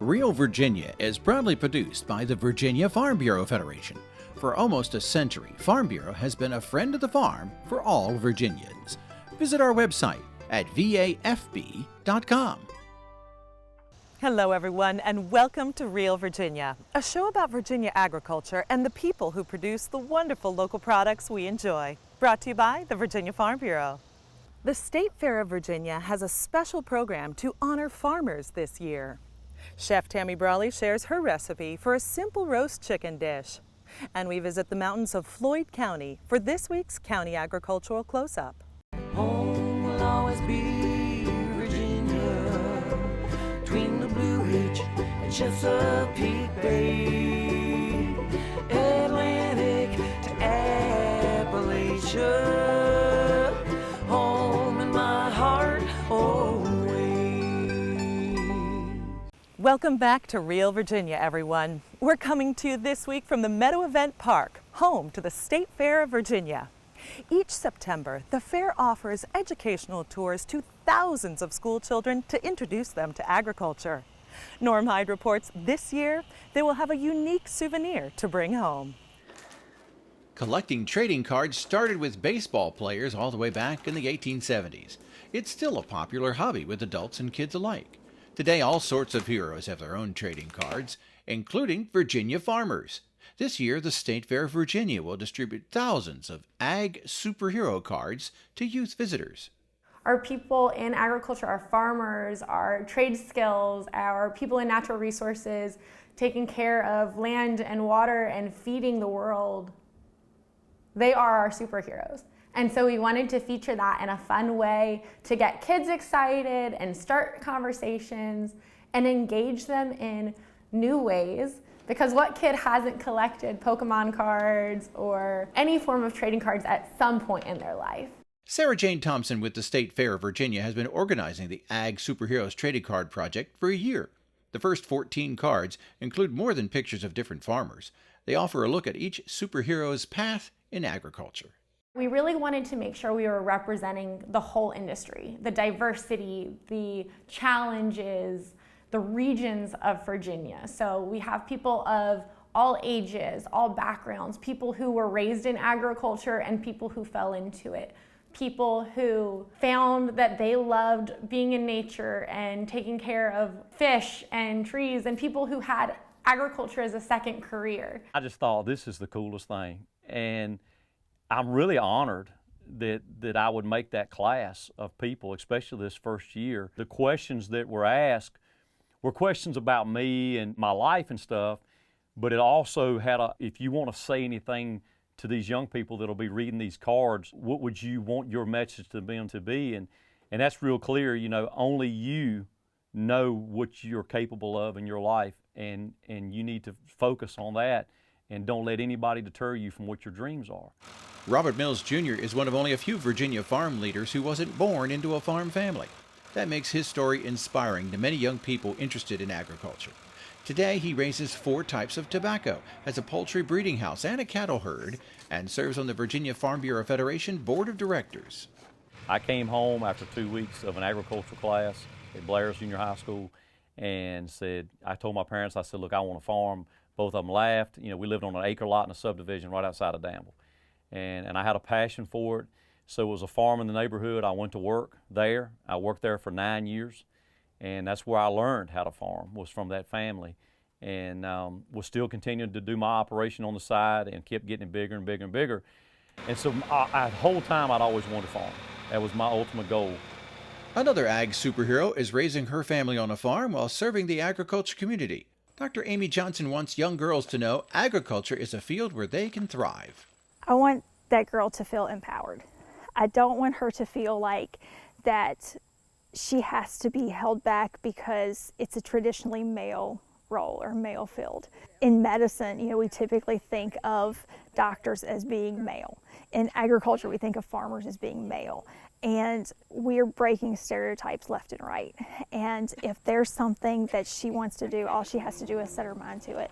Real Virginia is proudly produced by the Virginia Farm Bureau Federation. For almost a century, Farm Bureau has been a friend of the farm for all Virginians. Visit our website at vafb.com. Hello everyone, and welcome to Real Virginia, a show about Virginia agriculture and the people who produce the wonderful local products we enjoy. Brought to you by the Virginia Farm Bureau. The State Fair of Virginia has a special program to honor farmers this year. Chef Tammy Brawley shares her recipe for a simple roast chicken dish. And we visit the mountains of Floyd County for this week's County Agricultural Close-Up. Home will always be Virginia, between the Blue Ridge and Chesapeake Bay, Atlantic to Appalachia, home in my heart always. Welcome back to Real Virginia, everyone. We're coming to you this week from the Meadow Event Park, home to the State Fair of Virginia. Each September, the fair offers educational tours to thousands of school children to introduce them to agriculture. Norm Hyde reports this year they will have a unique souvenir to bring home. Collecting trading cards started with baseball players all the way back in the 1870s. It's still a popular hobby with adults and kids alike. Today, all sorts of heroes have their own trading cards, including Virginia farmers. This year, the State Fair of Virginia will distribute thousands of ag superhero cards to youth visitors. Our people in agriculture, our farmers, our trade skills, our people in natural resources, taking care of land and water and feeding the world, they are our superheroes. And so we wanted to feature that in a fun way to get kids excited and start conversations and engage them in new ways. Because what kid hasn't collected Pokemon cards or any form of trading cards at some point in their life? Sarah Jane Thompson with the State Fair of Virginia has been organizing the Ag Superheroes Trading Card Project for a year. The first 14 cards include more than pictures of different farmers. They offer a look at each superhero's path in agriculture. We really wanted to make sure we were representing the whole industry, the diversity, the challenges, the regions of Virginia. So we have people of all ages, all backgrounds, people who were raised in agriculture and people who fell into it, people who found that they loved being in nature and taking care of fish and trees, and people who had agriculture as a second career. I just thought this is the coolest thing, and I'm really honored that I would make that class of people, especially this first year. The questions that were asked were questions about me and my life and stuff, but it also had if you want to say anything to these young people that'll be reading these cards, what would you want your message to them to be? And that's real clear, only you know what you're capable of in your life, and you need to focus on that and don't let anybody deter you from what your dreams are. Robert Mills Jr. is one of only a few Virginia farm leaders who wasn't born into a farm family. That makes his story inspiring to many young people interested in agriculture. Today, he raises 4 types of tobacco, has a poultry breeding house and a cattle herd, and serves on the Virginia Farm Bureau Federation Board of Directors. I came home after 2 weeks of an agricultural class at Blair's Junior High School and I told my parents, I said, look, I want to farm. Both of them laughed. We lived on an acre lot in a subdivision right outside of Danville. And I had a passion for it. So it was a farm in the neighborhood. I went to work there. I worked there for 9 years. And that's where I learned how to farm, was from that family. And was still continuing to do my operation on the side and kept getting bigger and bigger and bigger. And so the whole time I'd always wanted to farm. That was my ultimate goal. Another ag superhero is raising her family on a farm while serving the agriculture community. Dr. Amy Johnson wants young girls to know agriculture is a field where they can thrive. I want that girl to feel empowered. I don't want her to feel like that she has to be held back because it's a traditionally male role or male field. In medicine, we typically think of doctors as being male. In agriculture, we think of farmers as being male. And we're breaking stereotypes left and right. And if there's something that she wants to do, all she has to do is set her mind to it.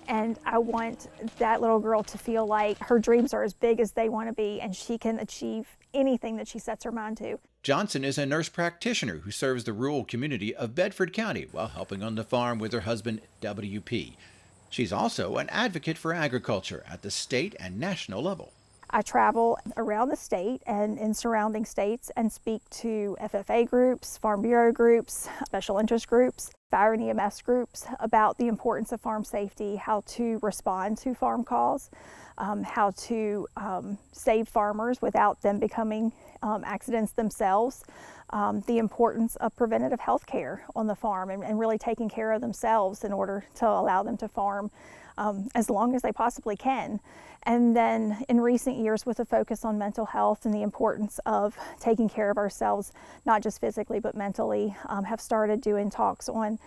And I want that little girl to feel like her dreams are as big as they want to be and she can achieve anything that she sets her mind to. Johnson is a nurse practitioner who serves the rural community of Bedford County while helping on the farm with her husband, W.P. She's also an advocate for agriculture at the state and national level. I travel around the state and in surrounding states and speak to FFA groups, Farm Bureau groups, special interest groups, fire and EMS groups about the importance of farm safety, how to respond to farm calls, how to save farmers without them becoming accidents themselves, the importance of preventative health care on the farm and really taking care of themselves in order to allow them to farm as long as they possibly can. And then in recent years, with a focus on mental health and the importance of taking care of ourselves, not just physically but mentally, have started doing talks on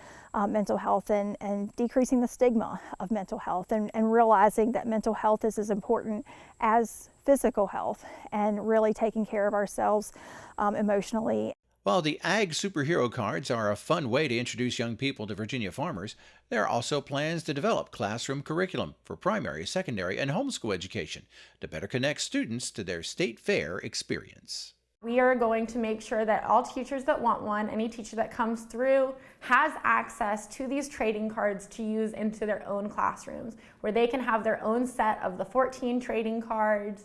mental health and decreasing the stigma of mental health and realizing that mental health is as important as physical health and really taking care of ourselves emotionally. While the Ag Superhero cards are a fun way to introduce young people to Virginia farmers, there are also plans to develop classroom curriculum for primary, secondary, and homeschool education to better connect students to their state fair experience. We are going to make sure that all teachers that want one, any teacher that comes through, has access to these trading cards to use into their own classrooms, where they can have their own set of the 14 trading cards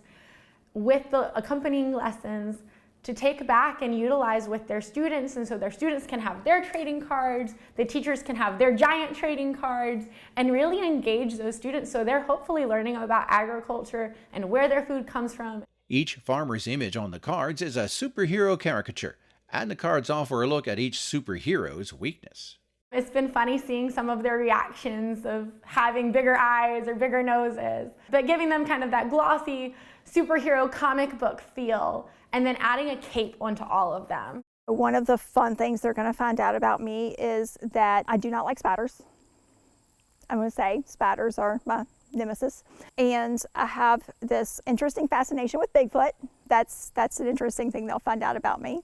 with the accompanying lessons to take back and utilize with their students, and so their students can have their trading cards, the teachers can have their giant trading cards, and really engage those students so they're hopefully learning about agriculture and where their food comes from. Each farmer's image on the cards is a superhero caricature, and the cards offer a look at each superhero's weakness. It's been funny seeing some of their reactions of having bigger eyes or bigger noses, but giving them kind of that glossy superhero comic book feel, and then adding a cape onto all of them. One of the fun things they're going to find out about me is that I do not like spiders. I'm going to say spiders are my nemesis. And I have this interesting fascination with Bigfoot. That's an interesting thing they'll find out about me.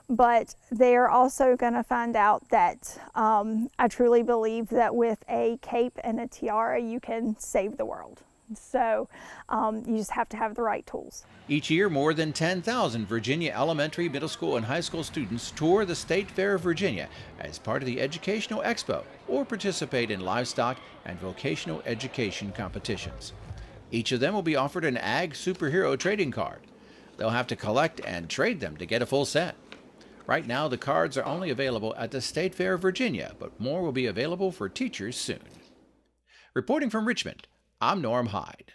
But they're also going to find out that I truly believe that with a cape and a tiara, you can save the world. So you just have to have the right tools. Each year, more than 10,000 Virginia elementary, middle school, and high school students tour the State Fair of Virginia as part of the Educational Expo or participate in livestock and vocational education competitions. Each of them will be offered an Ag Superhero trading card. They'll have to collect and trade them to get a full set. Right now, the cards are only available at the State Fair of Virginia, but more will be available for teachers soon. Reporting from Richmond, I'm Norm Hyde.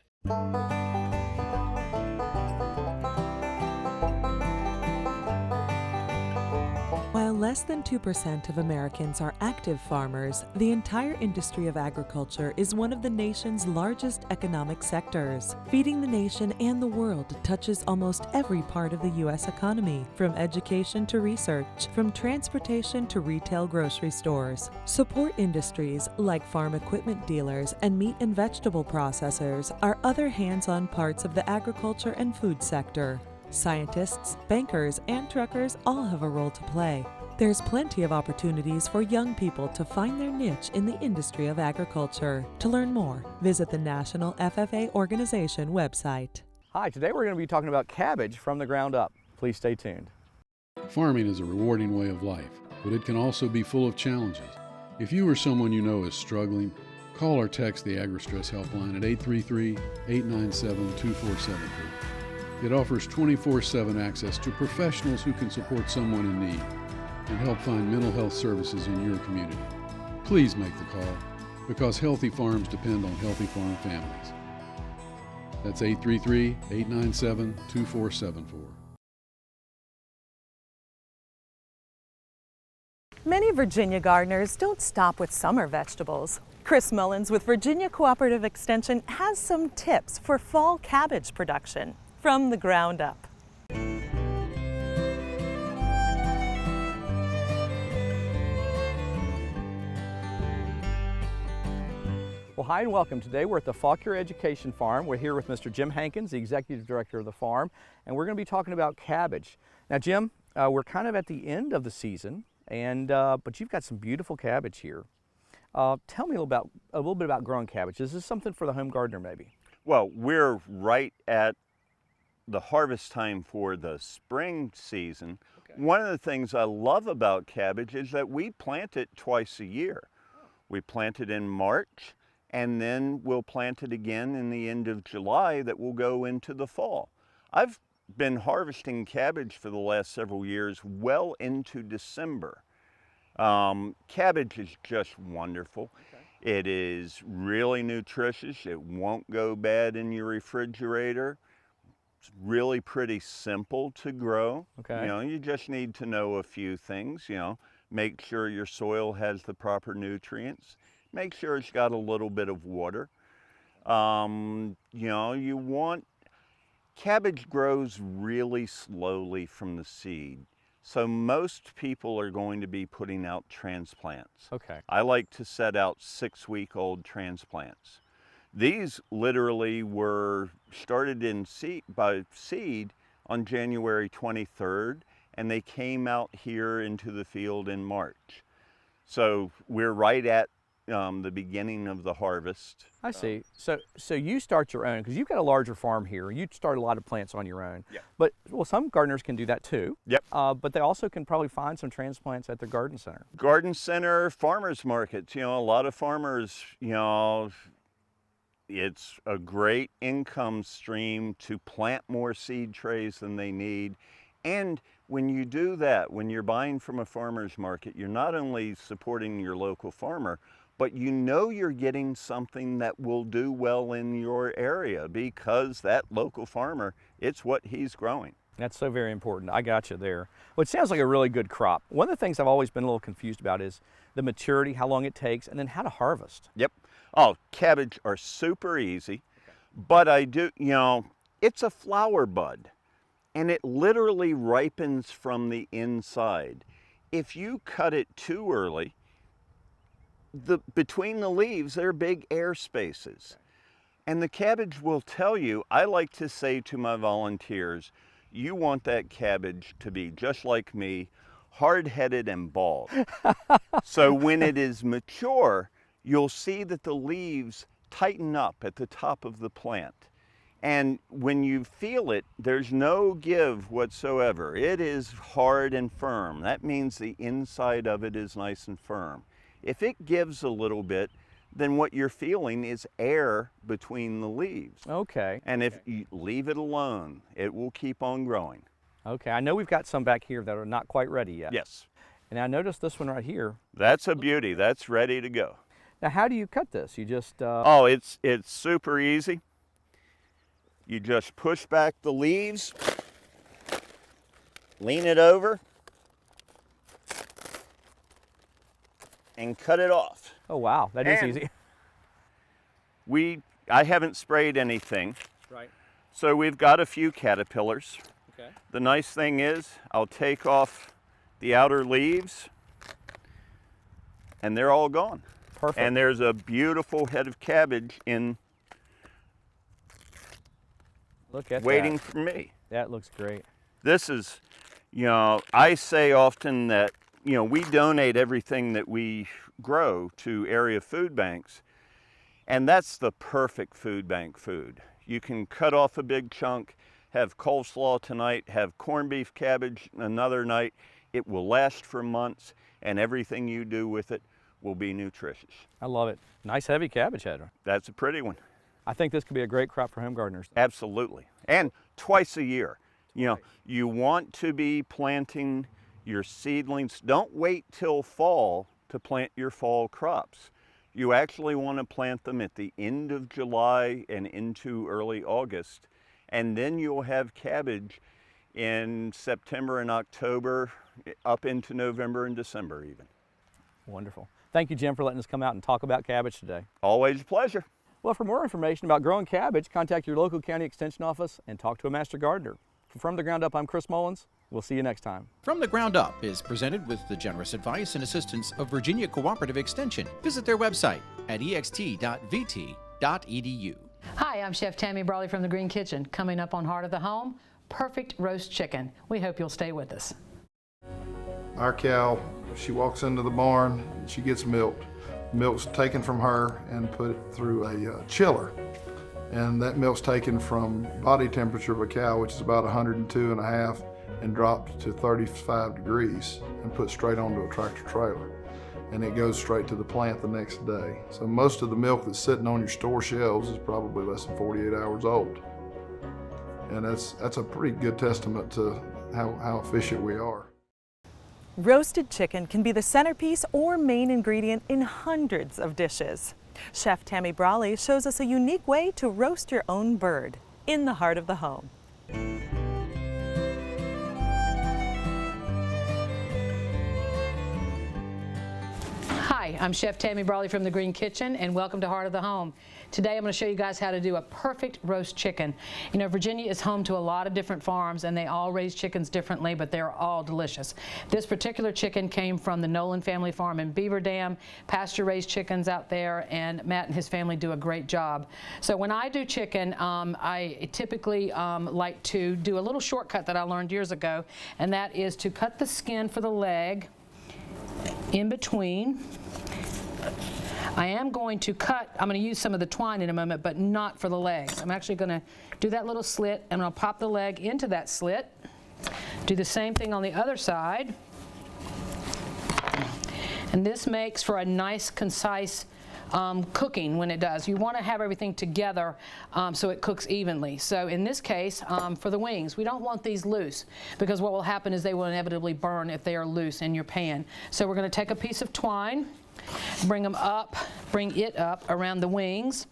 While less than 2% of Americans are active farmers, the entire industry of agriculture is one of the nation's largest economic sectors. Feeding the nation and the world touches almost every part of the U.S. economy, from education to research, from transportation to retail grocery stores. Support industries like farm equipment dealers and meat and vegetable processors are other hands-on parts of the agriculture and food sector. Scientists, bankers, and truckers all have a role to play. There's plenty of opportunities for young people to find their niche in the industry of agriculture. To learn more, visit the National FFA Organization website. Hi, today we're going to be talking about cabbage from the ground up. Please stay tuned. Farming is a rewarding way of life, but it can also be full of challenges. If you or someone you know is struggling, call or text the AgriStress helpline at 833-897-2473. It offers 24/7 access to professionals who can support someone in need and help find mental health services in your community. Please make the call, because healthy farms depend on healthy farm families. That's 833-897-2474. Many Virginia gardeners don't stop with summer vegetables. Chris Mullins with Virginia Cooperative Extension has some tips for fall cabbage production from the ground up. Well, hi and welcome. Today we're at the Fauquier Education Farm. We're here with Mr. Jim Hankins, the Executive Director of the farm, and we're going to be talking about cabbage. Now, Jim, we're kind of at the end of the season, and but you've got some beautiful cabbage here. Tell me a little bit about growing cabbage. Is this something for the home gardener maybe? Well, we're right at the harvest time for the spring season. Okay. One of the things I love about cabbage is that we plant it twice a year. We plant it in March, and then we'll plant it again in the end of July that will go into the fall. I've been harvesting cabbage for the last several years well into December. Cabbage is just wonderful. Okay. It is really nutritious. It won't go bad in your refrigerator. It's really pretty simple to grow. Okay. You know, you just need to know a few things, you know. Make sure your soil has the proper nutrients. Make sure it's got a little bit of water. You know, cabbage grows really slowly from the seed. So most people are going to be putting out transplants. Okay. I like to set out 6-week-old transplants. These literally were started in by seed on January 23rd, and they came out here into the field in March. So we're right at the beginning of the harvest. I see. So you start your own, because you've got a larger farm here. You start a lot of plants on your own. Yeah. But, well, some gardeners can do that too. Yep. But they also can probably find some transplants at their garden center. Garden center, farmers markets. You know, a lot of farmers, you know, it's a great income stream to plant more seed trays than they need. And when you do that, when you're buying from a farmer's market, you're not only supporting your local farmer, but you know you're getting something that will do well in your area because that local farmer, it's what he's growing. That's so very important. I got you there. Well, it sounds like a really good crop. One of the things I've always been a little confused about is the maturity, how long it takes, and then how to harvest. Yep. Oh, cabbage are super easy, but you know, it's a flower bud, and it literally ripens from the inside. If you cut it too early, between the leaves, there are big air spaces. And the cabbage will tell you, I like to say to my volunteers, you want that cabbage to be just like me, hard-headed and bald. So when it is mature, you'll see that the leaves tighten up at the top of the plant. And when you feel it, there's no give whatsoever. It is hard and firm. That means the inside of it is nice and firm. If it gives a little bit, then what you're feeling is air between the leaves. Okay. And if you leave it alone, it will keep on growing. Okay, I know we've got some back here that are not quite ready yet. Yes. And I noticed this one right here. That's a beauty. That's ready to go. Now, how do you cut this? You just... Oh, it's super easy. You just push back the leaves, lean it over, and cut it off. Oh wow, that is easy. I haven't sprayed anything. Right. So we've got a few caterpillars. Okay. The nice thing is I'll take off the outer leaves and they're all gone. Perfect. And there's a beautiful head of cabbage waiting for me. That looks great. This is, you know, I say often that, you know, we donate everything that we grow to area food banks, and that's the perfect food bank food. You can cut off a big chunk, have coleslaw tonight, have corned beef cabbage another night. It will last for months, and everything you do with it will be nutritious. I love it. Nice heavy cabbage header. That's a pretty one. I think this could be a great crop for home gardeners. Absolutely. And twice a year. You know, you want to be planting your seedlings. Don't wait till fall to plant your fall crops. You actually want to plant them at the end of July and into early August, and then you'll have cabbage in September and October, up into November and December even. Wonderful. Thank you, Jim, for letting us come out and talk about cabbage today. Always a pleasure. Well, for more information about growing cabbage, contact your local county extension office and talk to a master gardener. From the Ground Up, I'm Chris Mullins. We'll see you next time. From the Ground Up is presented with the generous advice and assistance of Virginia Cooperative Extension. Visit their website at ext.vt.edu. Hi, I'm Chef Tammy Brawley from the Green Kitchen. Coming up on Heart of the Home, perfect roast chicken. We hope you'll stay with us. Our cow, she walks into the barn, she gets milked. Milk's taken from her and put through a chiller. And that milk's taken from body temperature of a cow, which is about 102.5, and dropped to 35 degrees and put straight onto a tractor trailer. And it goes straight to the plant the next day. So most of the milk that's sitting on your store shelves is probably less than 48 hours old. And that's a pretty good testament to how efficient we are. Roasted chicken can be the centerpiece or main ingredient in hundreds of dishes. Chef Tammy Brawley shows us a unique way to roast your own bird in the heart of the home. Hi, I'm Chef Tammy Brawley from the Green Kitchen, and welcome to Heart of the Home. Today I'm going to show you guys how to do a perfect roast chicken. You know, Virginia is home to a lot of different farms, and they all raise chickens differently, but they're all delicious. This particular chicken came from the Nolan family farm in Beaver Dam, pasture-raised chickens out there, and Matt and his family do a great job. So when I do chicken, I typically like to do a little shortcut that I learned years ago, and that is to cut the skin for the leg in between. I am going to I'm going to use some of the twine in a moment, but not for the legs. I'm actually going to do that little slit, and I'll pop the leg into that slit. Do the same thing on the other side. And this makes for a nice, concise cooking when it does. You want to have everything together so it cooks evenly. So in this case, for the wings, we don't want these loose, because what will happen is they will inevitably burn if they are loose in your pan. So we're going to take a piece of twine, bring it up around the wings,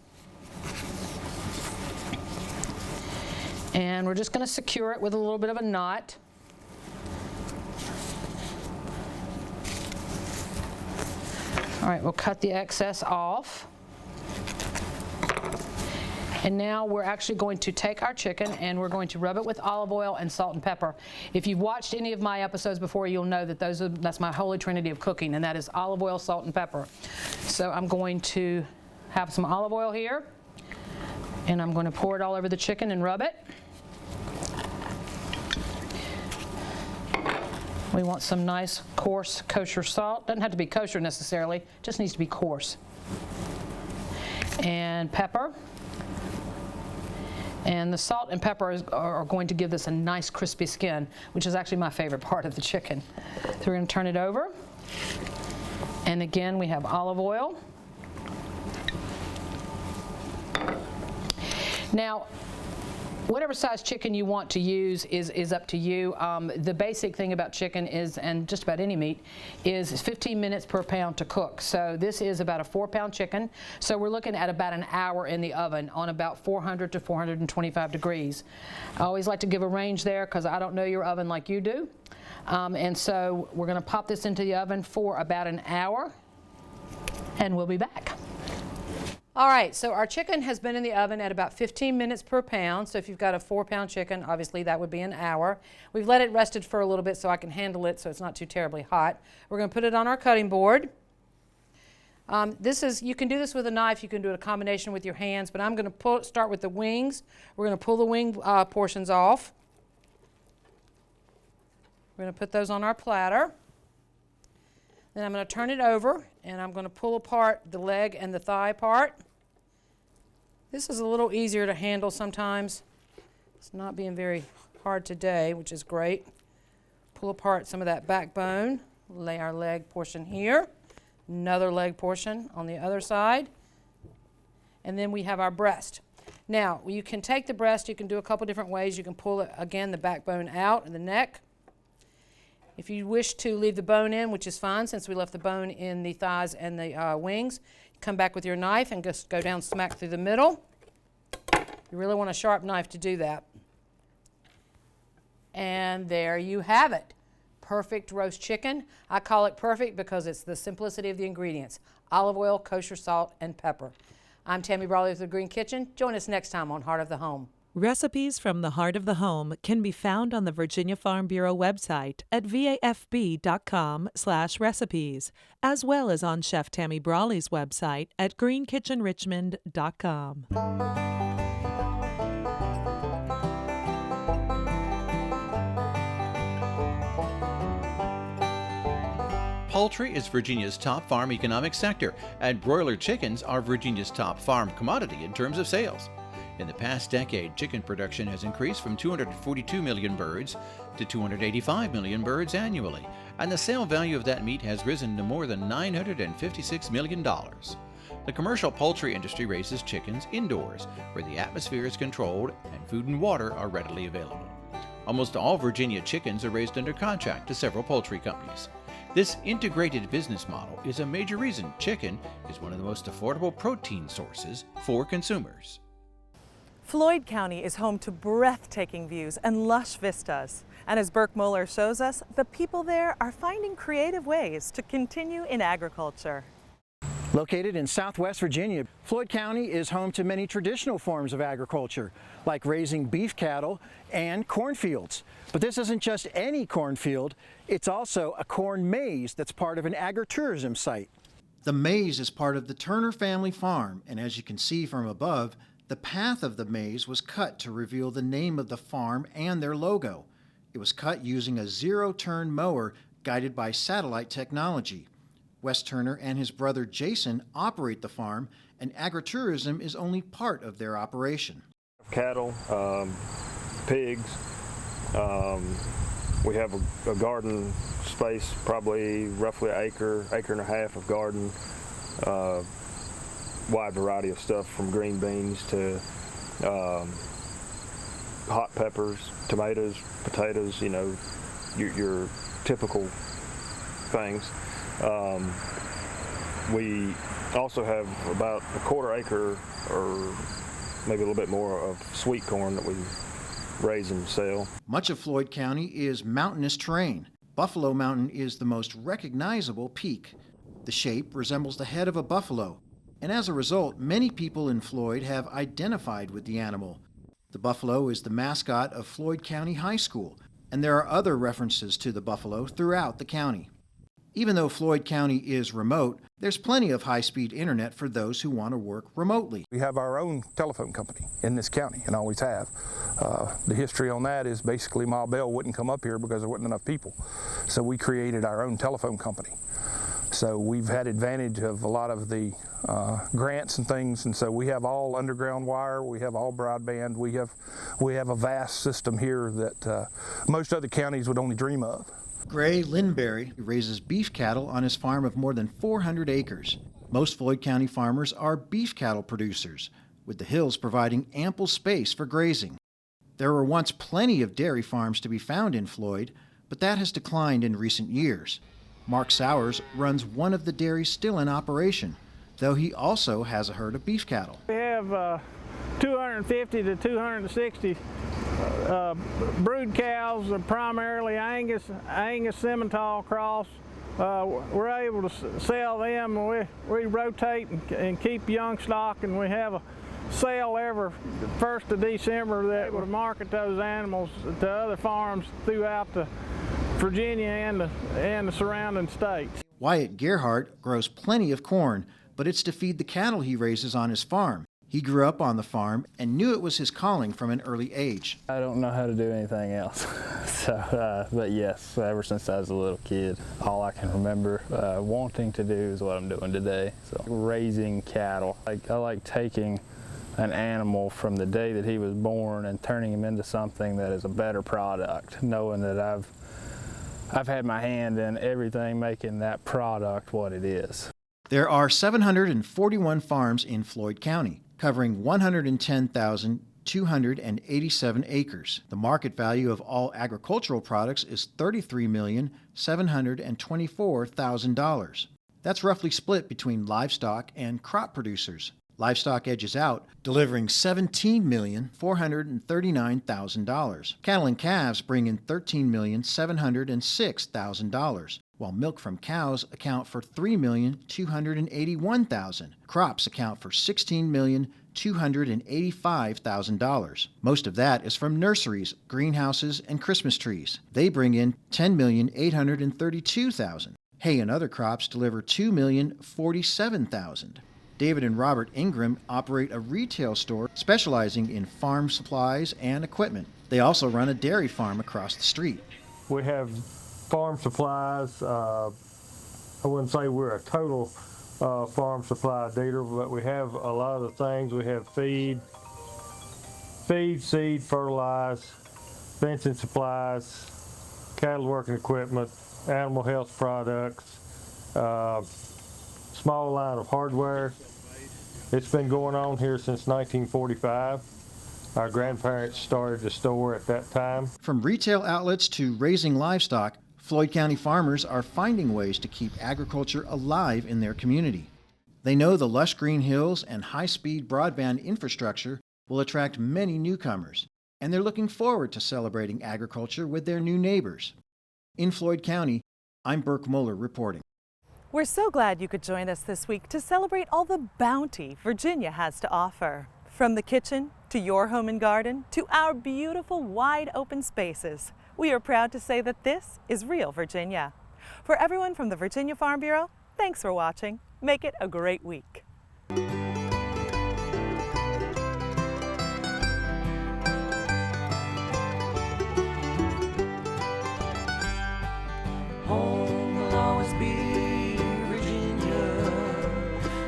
and we're just going to secure it with a little bit of a knot. All right, we'll cut the excess off. And now we're actually going to take our chicken and we're going to rub it with olive oil and salt and pepper. If you've watched any of my episodes before, you'll know that that's my holy trinity of cooking, and that is olive oil, salt, and pepper. So I'm going to have some olive oil here, and I'm going to pour it all over the chicken and rub it. We want some nice, coarse, kosher salt. Doesn't have to be kosher necessarily, just needs to be coarse. And pepper. And the salt and pepper are going to give this a nice crispy skin, which is actually my favorite part of the chicken. So we're going to turn it over. And again, we have olive oil. Now, whatever size chicken you want to use is up to you. The basic thing about chicken is, and just about any meat, is 15 minutes per pound to cook. So this is about a 4-pound chicken. So we're looking at about an hour in the oven on about 400 to 425 degrees. I always like to give a range there because I don't know your oven like you do. And so we're going to pop this into the oven for about an hour, and we'll be back. All right, so our chicken has been in the oven at about 15 minutes per pound. So if you've got a 4-pound chicken, obviously that would be an hour. We've let it rested for a little bit so I can handle it so it's not too terribly hot. We're going to put it on our cutting board. You can do this with a knife, you can do it a combination with your hands, but I'm going to start with the wings. We're going to pull the wing portions off. We're going to put those on our platter. Then I'm going to turn it over, and I'm going to pull apart the leg and the thigh part. This is a little easier to handle sometimes. It's not being very hard today, which is great. Pull apart some of that backbone. Lay our leg portion here. Another leg portion on the other side. And then we have our breast. Now, you can take the breast, you can do a couple different ways. You can pull it, again, the backbone out and the neck. If you wish to leave the bone in, which is fine since we left the bone in the thighs and the wings, come back with your knife and just go down smack through the middle. You really want a sharp knife to do that. And there you have it. Perfect roast chicken. I call it perfect because it's the simplicity of the ingredients. Olive oil, kosher salt, and pepper. I'm Tammy Brawley with the Green Kitchen. Join us next time on Heart of the Home. Recipes from the Heart of the Home can be found on the Virginia Farm Bureau website at vafb.com/recipes, as well as on Chef Tammy Brawley's website at greenkitchenrichmond.com. poultry is Virginia's top farm economic sector, and broiler chickens are Virginia's top farm commodity in terms of sales. In the past decade, chicken production has increased from 242 million birds to 285 million birds annually, and the sale value of that meat has risen to more than $956 million. The commercial poultry industry raises chickens indoors, where the atmosphere is controlled and food and water are readily available. Almost all Virginia chickens are raised under contract to several poultry companies. This integrated business model is a major reason chicken is one of the most affordable protein sources for consumers. Floyd County is home to breathtaking views and lush vistas. And as Burke Moeller shows us, the people there are finding creative ways to continue in agriculture. Located in southwest Virginia, Floyd County is home to many traditional forms of agriculture, like raising beef cattle and cornfields. But this isn't just any cornfield, it's also a corn maze that's part of an agritourism site. The maze is part of the Turner family farm, and as you can see from above, the path of the maze was cut to reveal the name of the farm and their logo. It was cut using a zero-turn mower guided by satellite technology. Wes Turner and his brother Jason operate the farm, and agritourism is only part of their operation. Cattle, pigs, we have a garden space, probably roughly an acre and a half of garden. Wide variety of stuff from green beans to hot peppers, tomatoes, potatoes, you know, your typical things. We also have about a quarter acre or maybe a little bit more of sweet corn that we raise and sell. Much of Floyd County is mountainous terrain. Buffalo Mountain is the most recognizable peak. The shape resembles the head of a buffalo, and as a result, many people in Floyd have identified with the animal. The buffalo is the mascot of Floyd County High School, and there are other references to the buffalo throughout the county. Even though Floyd County is remote, there's plenty of high-speed internet for those who want to work remotely. We have our own telephone company in this county and always have. The history on that is basically Ma Bell wouldn't come up here because there wasn't enough people. So we created our own telephone company. So we've had advantage of a lot of the grants and things, and so we have all underground wire, we have all broadband, we have a vast system here that most other counties would only dream of. Gray Lindberry raises beef cattle on his farm of more than 400 acres. Most Floyd County farmers are beef cattle producers, with the hills providing ample space for grazing. There were once plenty of dairy farms to be found in Floyd, but that has declined in recent years. Mark Sowers runs one of the dairies still in operation, though he also has a herd of beef cattle. We have 250 to 260 brood cows, primarily Angus Simmental cross. We're able to sell them. We rotate and keep young stock, and we have a sale every 1st of December that will market those animals to other farms throughout the Virginia and the surrounding states. Wyatt Gerhardt grows plenty of corn, but it's to feed the cattle he raises on his farm. He grew up on the farm and knew it was his calling from an early age. I don't know how to do anything else. But yes, ever since I was a little kid, all I can remember wanting to do is what I'm doing today. So raising cattle. I like taking an animal from the day that he was born and turning him into something that is a better product, knowing that I've had my hand in everything making that product what it is. There are 741 farms in Floyd County, covering 110,287 acres. The market value of all agricultural products is $33,724,000. That's roughly split between livestock and crop producers. Livestock edges out, delivering $17,439,000. Cattle and calves bring in $13,706,000, while milk from cows account for $3,281,000. Crops account for $16,285,000. Most of that is from nurseries, greenhouses, and Christmas trees. They bring in $10,832,000. Hay and other crops deliver $2,047,000. David and Robert Ingram operate a retail store specializing in farm supplies and equipment. They also run a dairy farm across the street. We have farm supplies, I wouldn't say we're a total farm supply dealer, but we have a lot of the things. We have feed, seed, fertilize, fencing supplies, cattle working equipment, animal health products, small line of hardware. It's been going on here since 1945. Our grandparents started the store at that time. From retail outlets to raising livestock, Floyd County farmers are finding ways to keep agriculture alive in their community. They know the lush green hills and high-speed broadband infrastructure will attract many newcomers, and they're looking forward to celebrating agriculture with their new neighbors. In Floyd County, I'm Burke Muller reporting. We're so glad you could join us this week to celebrate all the bounty Virginia has to offer. From the kitchen to your home and garden to our beautiful wide open spaces, we are proud to say that this is Real Virginia. For everyone from the Virginia Farm Bureau, thanks for watching. Make it a great week. Home will always be Virginia,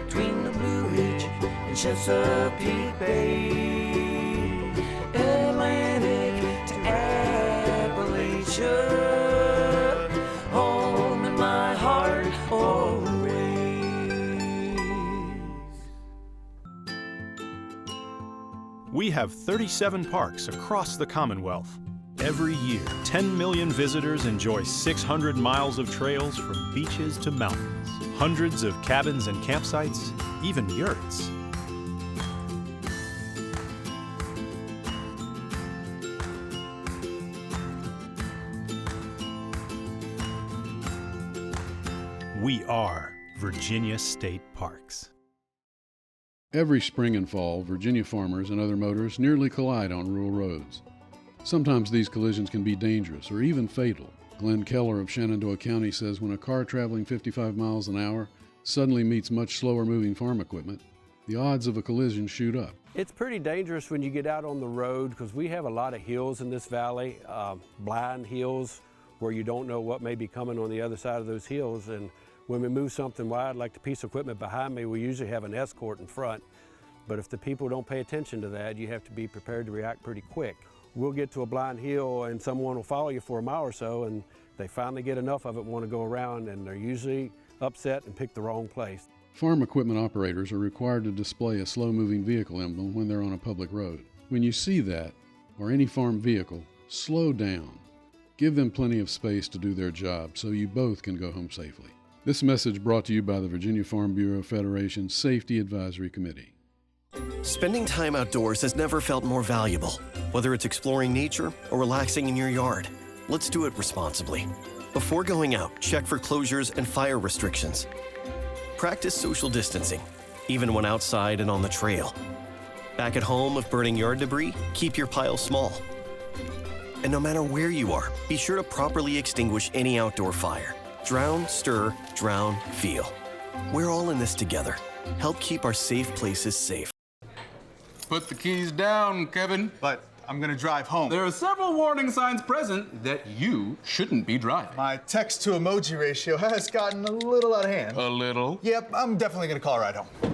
between the Blue Ridge and Chesapeake Bay, Atlantic to Appalachia, home in my heart always. We have 37 parks across the Commonwealth. Every year, 10 million visitors enjoy 600 miles of trails from beaches to mountains, hundreds of cabins and campsites, even yurts. We are Virginia State Parks. Every spring and fall, Virginia farmers and other motorists nearly collide on rural roads. Sometimes these collisions can be dangerous or even fatal. Glenn Keller of Shenandoah County says when a car traveling 55 miles an hour suddenly meets much slower moving farm equipment, the odds of a collision shoot up. It's pretty dangerous when you get out on the road because we have a lot of hills in this valley, blind hills where you don't know what may be coming on the other side of those hills. And when we move something wide like the piece of equipment behind me, we usually have an escort in front. But if the people don't pay attention to that, you have to be prepared to react pretty quick. We'll get to a blind hill and someone will follow you for a mile or so, and they finally get enough of it and want to go around, and they're usually upset and pick the wrong place. Farm equipment operators are required to display a slow-moving vehicle emblem when they're on a public road. When you see that, or any farm vehicle, slow down. Give them plenty of space to do their job so you both can go home safely. This message brought to you by the Virginia Farm Bureau Federation Safety Advisory Committee. Spending time outdoors has never felt more valuable. Whether it's exploring nature or relaxing in your yard, let's do it responsibly. Before going out, check for closures and fire restrictions. Practice social distancing, even when outside and on the trail. Back at home, if burning yard debris, keep your pile small. And no matter where you are, be sure to properly extinguish any outdoor fire. Drown, stir, drown, feel. We're all in this together. Help keep our safe places safe. Put the keys down, Kevin. But I'm gonna drive home. There are several warning signs present that you shouldn't be driving. My text to emoji ratio has gotten a little out of hand. A little? Yep, I'm definitely gonna call a ride home.